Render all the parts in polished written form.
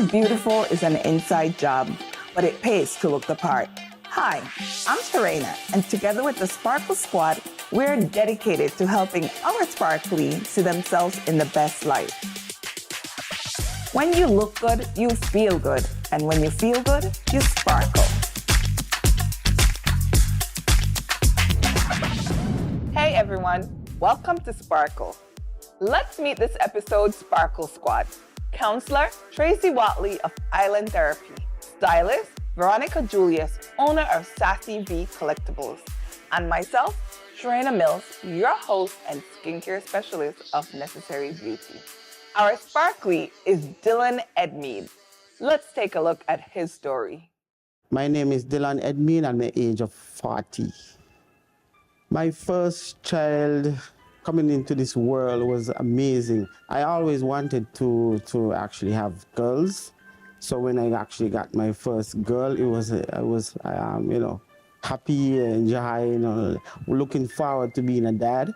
Looking beautiful is an inside job, but it pays to look the part. Hi, I'm Serena, and together with the Sparkle Squad, we're dedicated to helping our sparkly see themselves in the best light. When you look good, you feel good, and when you feel good, you sparkle. Hey everyone, welcome to Sparkle. Let's meet this episode's Sparkle Squad. Counselor Tracy Watley of Island Therapy, stylist Veronica Julius, owner of Sassy V Collectibles, and myself, Sharena Mills, your host and skincare specialist of Necessary Beauty. Our sparkly is Dillion Edmeade. Let's take a look at his story. My name is Dillion Edmeade. I'm the age of 40. My first child coming into this world was amazing. I always wanted to actually have girls. So when I actually got my first girl, I was happy and joy, looking forward to being a dad.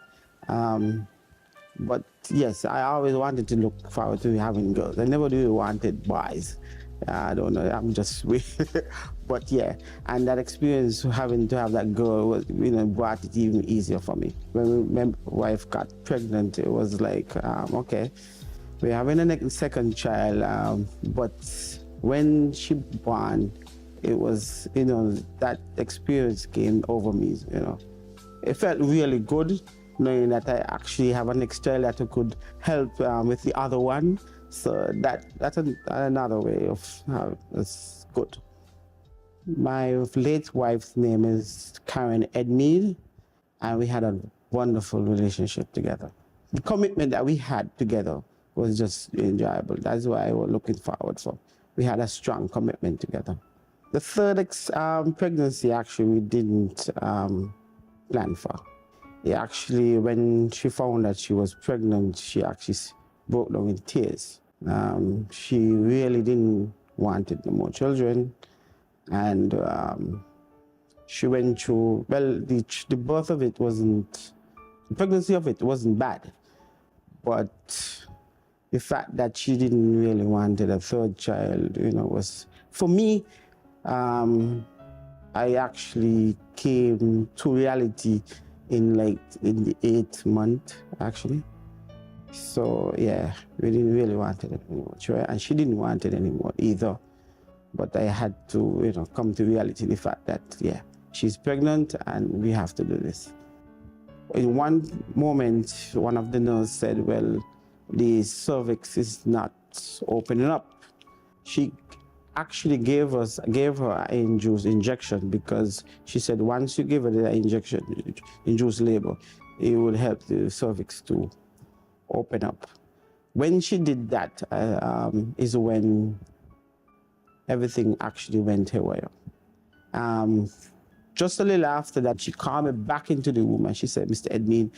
But yes, I always wanted to look forward to having girls. I never really wanted boys. I don't know, I'm just weird. But yeah, and that experience having to have that girl was, brought it even easier for me. When my wife got pregnant, it was like, okay, we're having a second child, but when she born, it was, that experience came over me, It felt really good knowing that I actually have a next child that could help with the other one. So that's another way of how it's good. My late wife's name is Karen Edmeade, and we had a wonderful relationship together. The commitment that we had together was just enjoyable. That's why I was looking forward for. We had a strong commitment together. The third pregnancy, actually, we didn't plan for. Actually, when she found that she was pregnant, she actually broke down in tears. She really didn't want no more children, and she went through, well, the birth of it wasn't, the pregnancy of it wasn't bad, but the fact that she didn't really want a third child, was, for me, I actually came to reality in the 8th month, actually. So yeah, we didn't really want it anymore, and she didn't want it anymore either. But I had to, come to reality, the fact that, yeah, she's pregnant and we have to do this. In one moment, one of the nurses said, well, the cervix is not opening up. She actually gave her an injection, because she said once you give her the injection, induced labor, it would help the cervix to open up. When she did that, is when everything actually went haywire. Just a little after that, she called me back into the room and she said, Mr. Edmeade,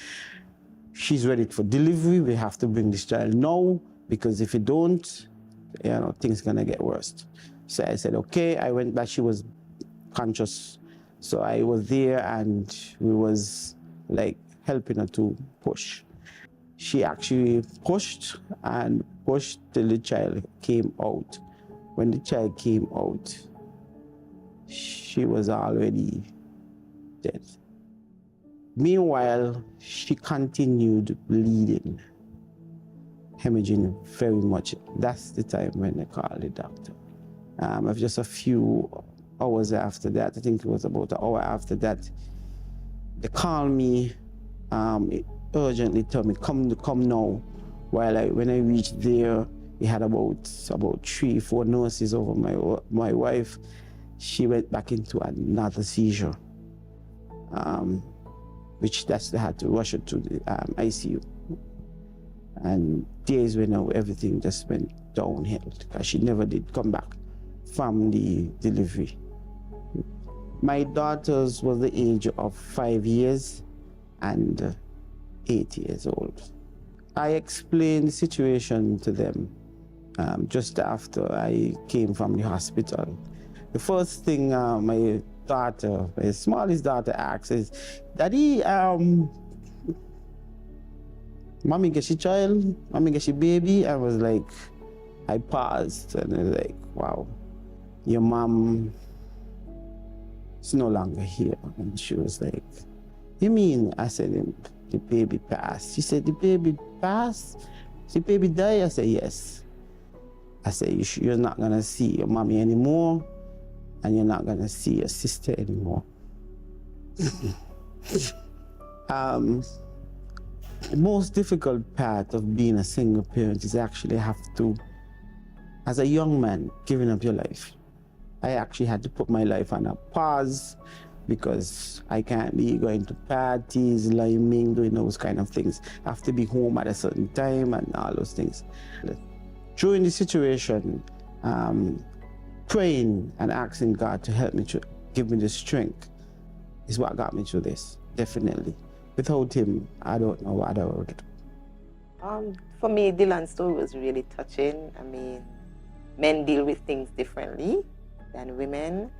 she's ready for delivery. We have to bring this child now, because if you don't, things gonna get worse. So I said, okay. I went back. She was conscious. So I was there and we was helping her to push. She actually pushed and pushed till the child came out. When the child came out, she was already dead. Meanwhile, she continued bleeding, hemorrhaging very much. That's the time when they called the doctor. Just a few hours after that, I think it was about an hour after that, they called me, urgently told me, come now. When I reached there, we had about 3-4 nurses over my wife. She went back into another seizure, which they had to rush her to the ICU. And days when everything just went downhill, because she never did come back from the delivery. My daughters was the age of 5 years and 8 years old. I explained the situation to them just after I came from the hospital. The first thing my smallest daughter asks is, Daddy, Mommy get your child? Mommy get your baby? I was like, I paused and I was like, wow, your mom is no longer here. And she was like, you mean? I said, the baby passed. She said, the baby passed? The baby died? I said, yes. I said, you're not gonna see your mommy anymore, and you're not gonna see your sister anymore. The most difficult part of being a single parent is actually have to, as a young man, giving up your life. I actually had to put my life on a pause because I can't be going to parties, liming, doing those kind of things. I have to be home at a certain time and all those things. During the situation, praying and asking God to help me, to give me the strength, is what got me through this, definitely. Without him, I don't know what I would do. For me, Dillion's story was really touching. I mean, men deal with things differently than women.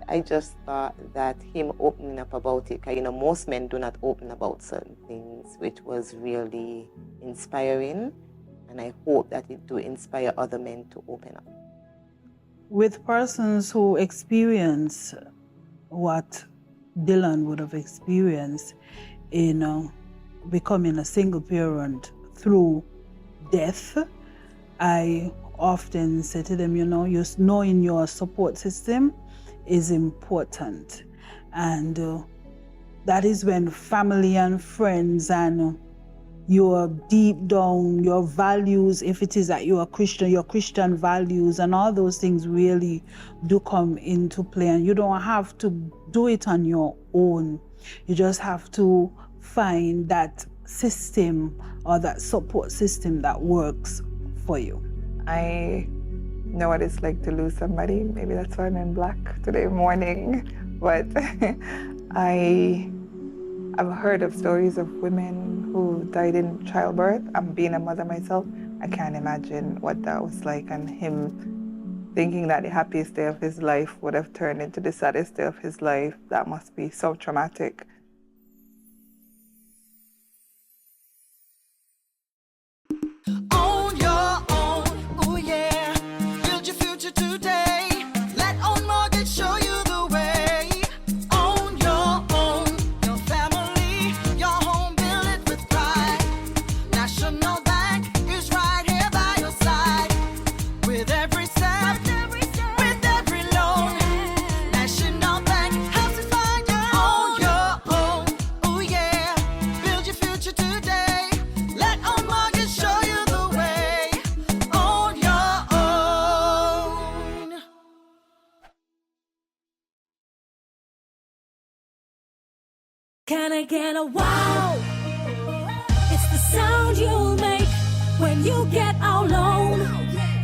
I just thought that him opening up about it, because most men do not open about certain things, which was really inspiring. And I hope that it do inspire other men to open up. With persons who experience what Dillion would have experienced in becoming a single parent through death, I often say to them, just knowing your support system is important. And that is when family and friends and your deep down, your values, if it is that you are Christian, your Christian values and all those things really do come into play. And you don't have to do it on your own. You just have to find that system or that support system that works for you. I know what it's like to lose somebody. Maybe that's why I'm in black today morning. But I've heard of stories of women who died in childbirth. I'm being a mother myself. I can't imagine what that was like, and him thinking that the happiest day of his life would have turned into the saddest day of his life. That must be so traumatic. Own your own, oh yeah. Build your future today. Let Own Mortgage show you the way. Own your own, your family, your home, build it with pride. National Bank is right here by your side. With every step, with every loan. National Bank helps you find your own, oh yeah. Build your future today. Let Own Mortgage show you the way. Own your own. Can I get a wow? It's the sound you'll make when you get our loan.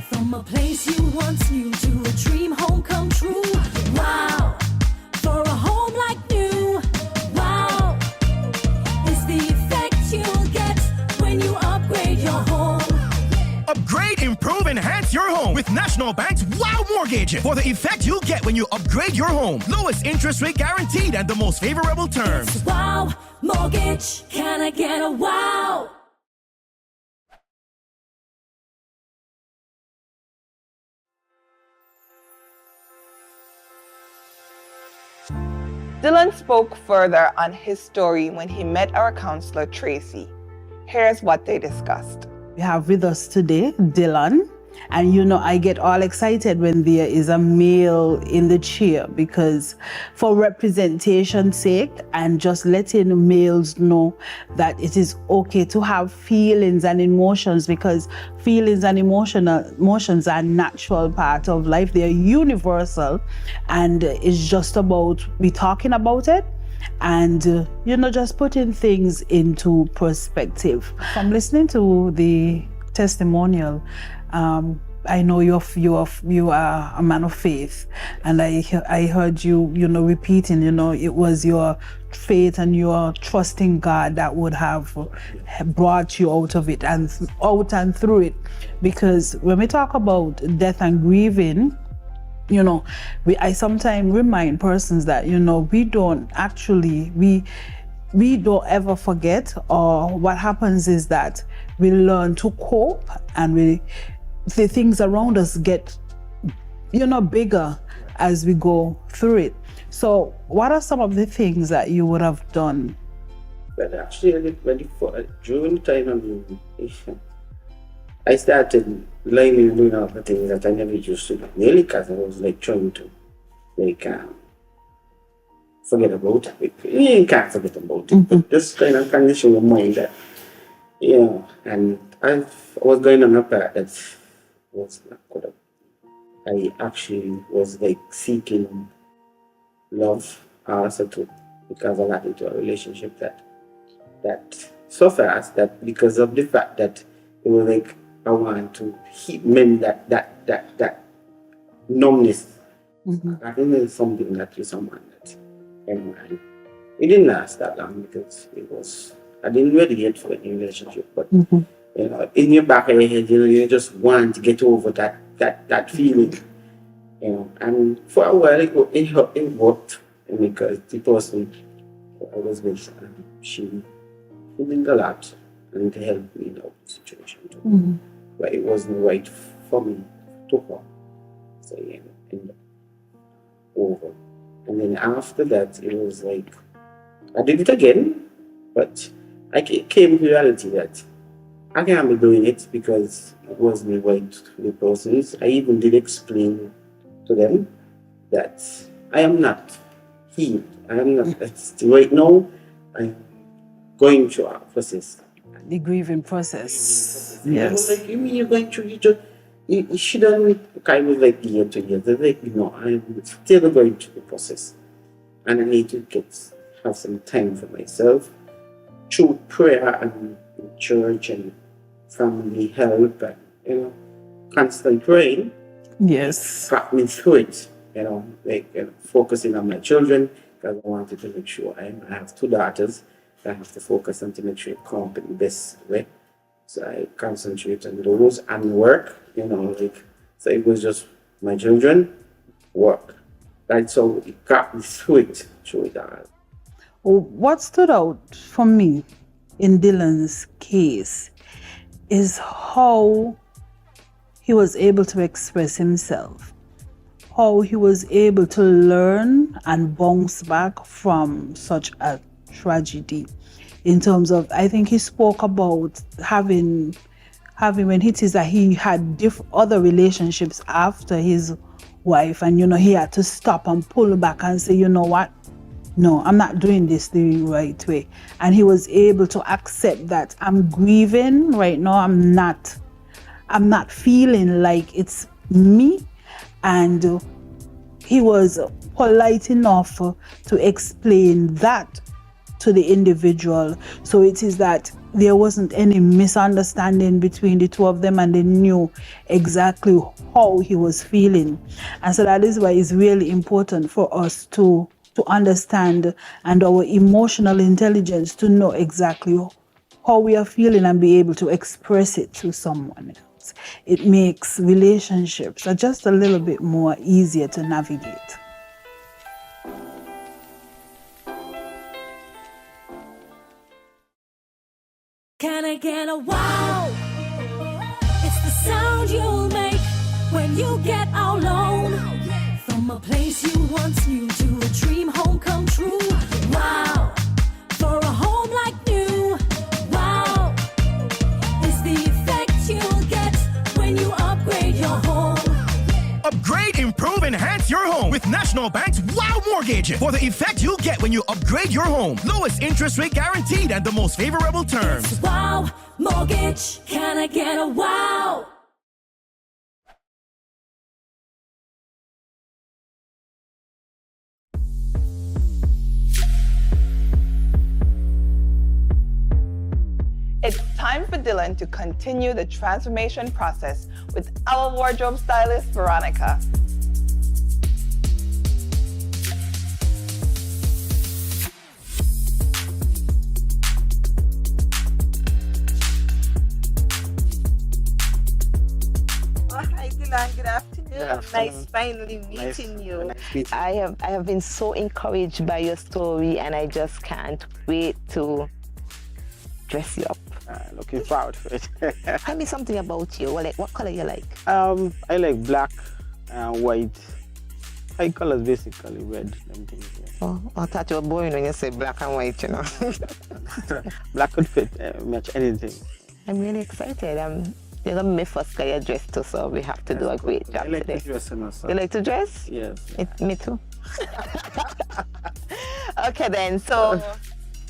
From a place you once knew to a dream home come true. Wow, for a home like new. Wow, is the effect you'll get when you upgrade your home. Upgrade, improve, enhance your home with National Bank's Wow Mortgage for the effect you'll get when you upgrade your home. Lowest interest rate guaranteed and the most favorable terms. It's Wow Mortgage. Can I get a wow? Dillion spoke further on his story when he met our counselor, Tracy. Here's what they discussed. We have with us today Dillion, and I get all excited when there is a male in the chair, because for representation's sake and just letting males know that it is okay to have feelings and emotions, because feelings and emotions are a natural part of life. They're universal, and it's just about we talking about it and just putting things into perspective. From listening to the testimonial, I know you are a man of faith, and I heard you repeating it was your faith and your trusting God that would have brought you out of it and through it. Because when we talk about death and grieving, I sometimes remind persons that we don't ever forget, or what happens is that we learn to cope and the things around us get, bigger as we go through it. So what are some of the things that you would have done? But actually, during the time of the I started learning doing all the things that I never used to do, really, because I was like trying to forget about it. You can't forget about it, but just kind of condition your mind that, and I was going on a path that was not good. I actually was like seeking love also too, because I got into a relationship that so fast that because of the fact that it was like I want to keep men that numbness. I think it's something that you someone that and it didn't last that long because I didn't really get for any relationship, but in your back of your head, you just want to get over that feeling. And for a while it worked because the person I was with, she did a lot and to help me in that situation too. But it wasn't right for me to her. So and over. And then after that it was like I did it again, but I came to reality that I can't be doing it because it wasn't right for the persons. I even did explain to them that I am not healed. I am not. Right now, I'm going through a process. The grieving process. Yes. I was like, you mean you're going through? You shouldn't kind of like year to year. They're like, no, I'm still going through the process, and I need to have some time for myself through prayer and church and family help and constant praying. Yes. Got me through it, focusing on my children because I wanted to make sure I have 2 daughters that I have to focus on to make sure it come up in the best way. So I concentrate on those and work, so it was just my children, work. That's so it got me through it all. What stood out for me in Dillion's case is how he was able to express himself, how he was able to learn and bounce back from such a tragedy. In terms of, I think he spoke about having when he says that he had other relationships after his wife, and he had to stop and pull back and say, you know what? No, I'm not doing this the right way. And he was able to accept that I'm grieving right now. I'm not feeling like it's me. And he was polite enough to explain that to the individual. So it is that there wasn't any misunderstanding between the two of them, and they knew exactly how he was feeling. And so that is why it's really important for us to understand, and our emotional intelligence to know exactly how we are feeling and be able to express it to someone else. It makes relationships just a little bit more easier to navigate. Can I get a wow? It's the sound you'll make when you get out alone. From a place you once knew to a dream home come true. Wow, for a home like new. Wow, it's the effect you'll get when you upgrade your home. Upgrade, improve, enhance your home with National Bank's Wow Mortgage for the effect you get when you upgrade your home. Lowest interest rate guaranteed and the most favorable terms. It's Wow Mortgage. Can I get a wow? It's time for Dillion to continue the transformation process with our wardrobe stylist, Veronica. Hi, Dillion. Good afternoon. Nice finally meeting you. Nice meeting. I have been so encouraged by your story, and I just can't wait to dress you up. Looking forward for it. Tell me something about you. What color you like? I like black and white. High colors basically, red, them things. Yeah. Oh, I thought you were boring when you said black and white, you know. Black could fit match anything. I'm really excited. You're gonna be my first guy you dress to, so we have to do a great job I like today. to dress also. You like to dress? Yes. Me too. Okay then, so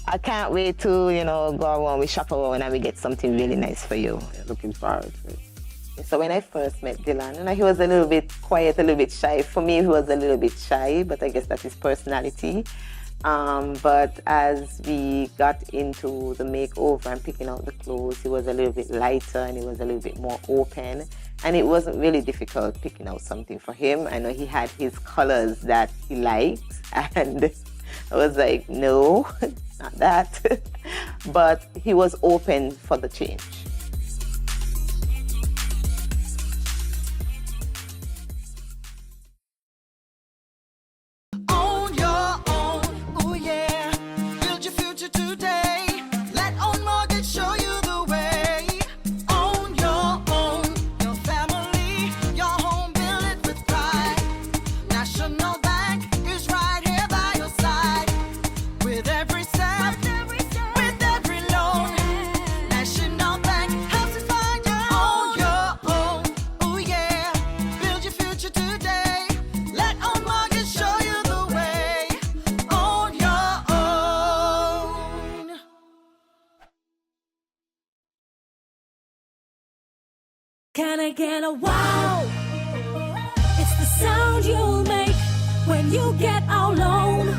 I can't wait to, go around, we shop around and we get something really nice for you. Yeah, looking forward to it. So when I first met Dillion, he was a little bit quiet, a little bit shy. For me, he was a little bit shy, but I guess that's his personality. But as we got into the makeover and picking out the clothes, he was a little bit lighter and he was a little bit more open. And it wasn't really difficult picking out something for him. I know he had his colors that he liked, and I was like, no, not that. But he was open for the change. On your own, ooh yeah. Build your future today. Let Own Mortgage show you the way. On your own, your family, your home, build it with pride. National Bank is right here by your side. With every step, with every loan. National Bank helps you find on your own, ooh yeah. Build your future today. Let Own Mortgage show you the way. On your own. Can I get a wow? It's the sound you'll make when you get our loan.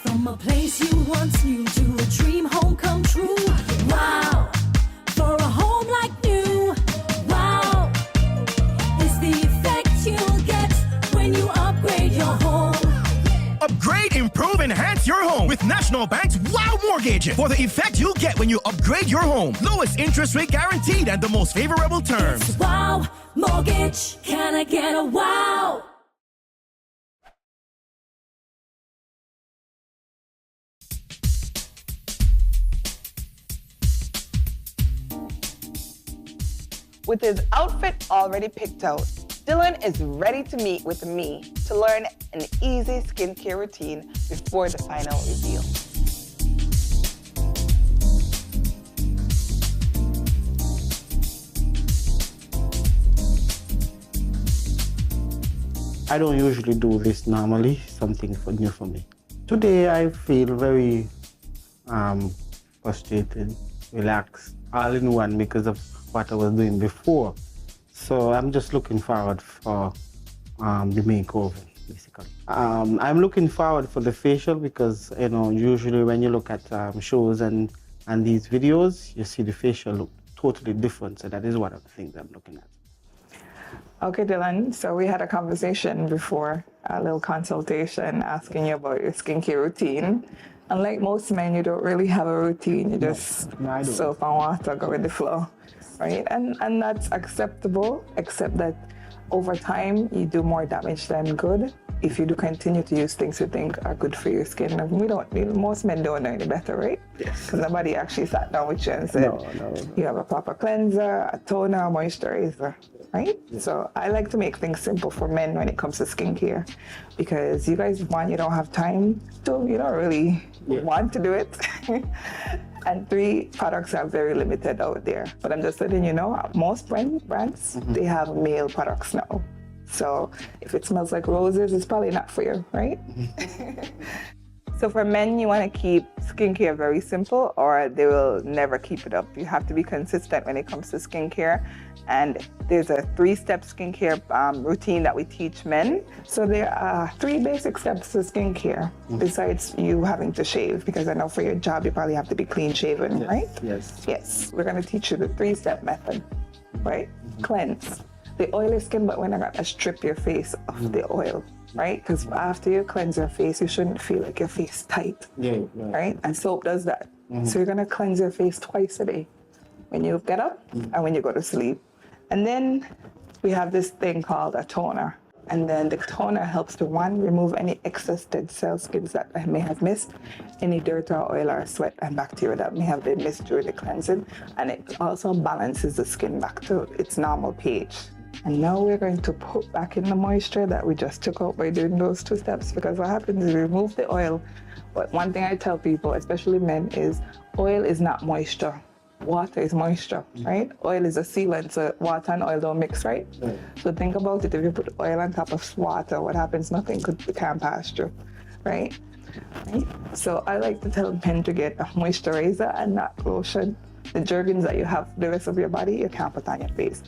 From a place you once knew to a dream home come true. Wow, for a home like new. Wow, is the effect you'll get when you upgrade your home. Upgrade, improve, enhance your home with National Bank's Wow Mortgage for the effect you'll get when you upgrade your home. Lowest interest rate guaranteed and the most favorable terms. Wow, mortgage. Can I get a wow? With his outfit already picked out, Dillion is ready to meet with me to learn an easy skincare routine before the final reveal. I don't usually do this normally, something new for me. Today I feel very frustrated, relaxed, all in one because of what I was doing before. So I'm just looking forward for the makeover, basically. I'm looking forward for the facial because, usually when you look at shows and these videos, you see the facial look totally different. So that is one of the things I'm looking at. Okay, Dillion, so we had a conversation before, a little consultation asking you about your skincare routine. Unlike most men, you don't really have a routine. You just soap and water, go with the flow, right? And that's acceptable, except that over time, you do more damage than good if you do continue to use things you think are good for your skin. And most men don't know any better, right? Yes. Because nobody actually sat down with you and said, No. you have a proper cleanser, a toner, a moisturizer, right? Yeah. So I like to make things simple for men when it comes to skincare, because you guys, one, you don't have time. Two, you don't really want to do it. And three, products are very limited out there. But I'm just letting you know, most brands, they have male products now. So if it smells like roses, it's probably not for you, right? So for men, you want to keep skincare very simple or they will never keep it up. You have to be consistent when it comes to skincare. And there's a 3-step skincare routine that we teach men. So there are 3 basic steps to skincare besides you having to shave, because I know for your job, you probably have to be clean shaven, right? Yes. We're going to teach you the 3-step method, right? Cleanse. The oily skin, but we're not going to strip your face of the oil, right? Because after you cleanse your face, you shouldn't feel like your face tight, right? And soap does that. So you're going to cleanse your face twice a day, when you get up and when you go to sleep. And then we have this thing called a toner. And then the toner helps to, one, remove any excess dead cell skins that I may have missed, any dirt or oil or sweat and bacteria that may have been missed during the cleansing. And it also balances the skin back to its normal pH. And now we're going to put back in the moisture that we just took out by doing those 2 steps, because what happens is we remove the oil. But one thing I tell people, especially men, is oil is not moisture. Water is moisture, right? Oil is a sealant, so water and oil don't mix, right? So think about it, if you put oil on top of water, what happens? Nothing can pass through, right? So I like to tell men to get a moisturizer and not lotion. The jergens that you have the rest of your body, you can't put on your face.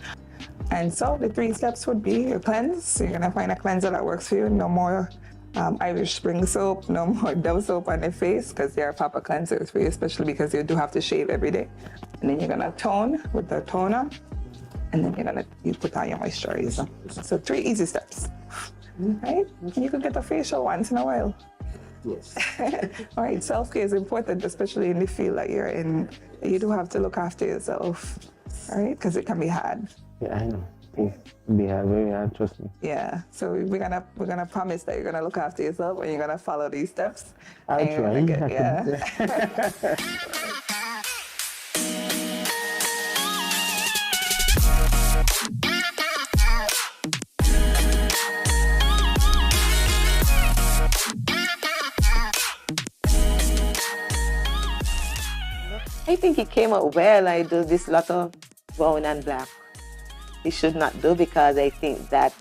And so the 3 steps would be your cleanse. You're gonna find a cleanser that works for you. No more Irish Spring soap, no more Dove soap on your face, because they are proper cleansers for you, especially because you do have to shave every day. And then you're gonna tone with the toner, and then you put on your moisturizer. So 3 easy steps, right? And you can get a facial once in a while. Yes. All right, self-care is important, especially in the field that you're in. You do have to look after yourself, all right? Because it can be hard. Yeah, I know. It's very hard, trust me. Yeah, so we're gonna promise that you're gonna look after yourself and you're gonna follow these steps. I'll And you're try. gonna yeah. I think he came out well. I do this lot of brown and black. He should not do, because I think that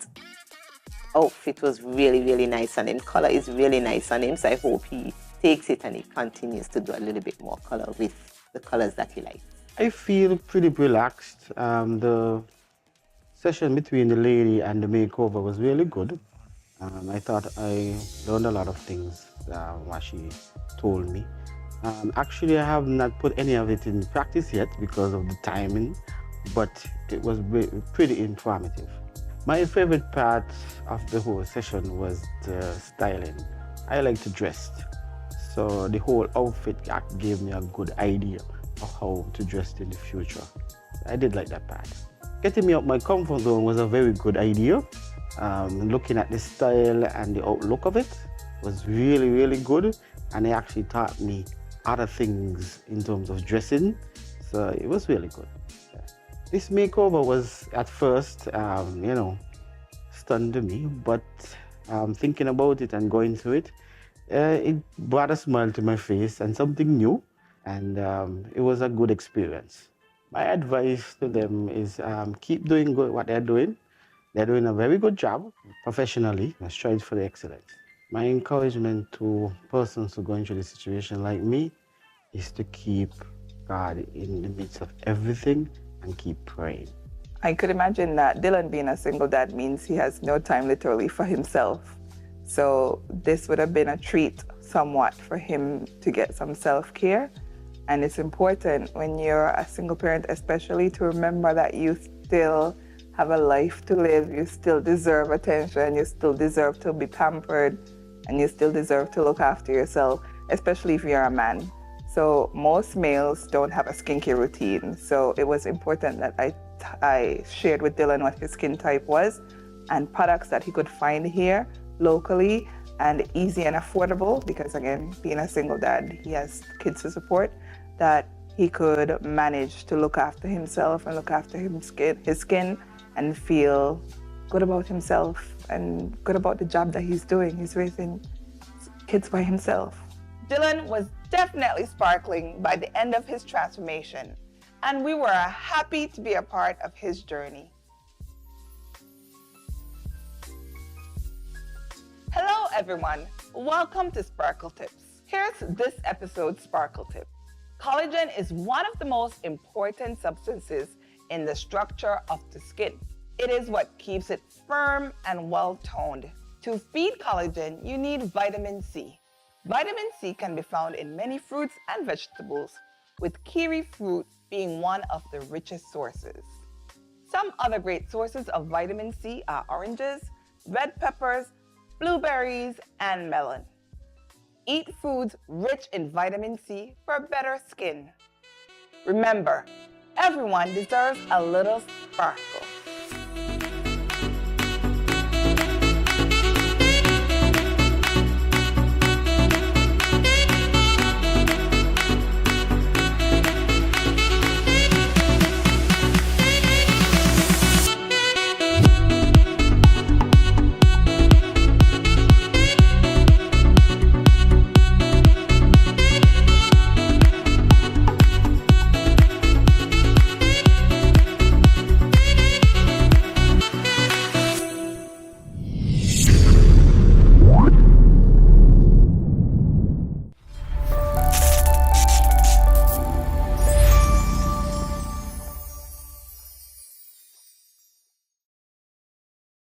outfit was really, really nice on him. Color is really nice on him, so I hope he takes it and he continues to do a little bit more color with the colors that he likes. I feel pretty relaxed. The session between the lady and the makeover was really good. I thought I learned a lot of things what she told me. Actually, I have not put any of it in practice yet because of the timing, but it was pretty informative. My favorite part of the whole session was the styling. I like to dress, so the whole outfit gave me a good idea of how to dress in the future. I did like that part. Getting me out my comfort zone was a very good idea. Looking at the style and the outlook of it was really, really good, and it actually taught me other things in terms of dressing, so it was really good. Yeah. This makeover was at first, stunned to me, but thinking about it and going through it, it brought a smile to my face and something new, and it was a good experience. My advice to them is keep doing good what they're doing. They're doing a very good job professionally, and strive for the excellence. My encouragement to persons who are going through this situation like me is to keep God in the midst of everything and keep praying. I could imagine that Dillion being a single dad means he has no time literally for himself. So this would have been a treat somewhat for him to get some self-care. And it's important when you're a single parent especially to remember that you still have a life to live, you still deserve attention, you still deserve to be pampered, and you still deserve to look after yourself, especially if you're a man. So most males don't have a skincare routine. So it was important that I shared with Dillion what his skin type was and products that he could find here locally and easy and affordable, because again, being a single dad, he has kids to support, that he could manage to look after himself and look after his skin and feel good about himself and good about the job that he's doing. He's raising kids by himself. Dillion was definitely sparkling by the end of his transformation, and we were happy to be a part of his journey. Hello everyone, welcome to Sparkle Tips. Here's this episode's Sparkle Tip. Collagen is one of the most important substances in the structure of the skin. It is what keeps it firm and well-toned. To feed collagen, you need vitamin C. Vitamin C can be found in many fruits and vegetables, with kiwi fruit being one of the richest sources. Some other great sources of vitamin C are oranges, red peppers, blueberries, and melon. Eat foods rich in vitamin C for better skin. Remember, everyone deserves a little sparkle.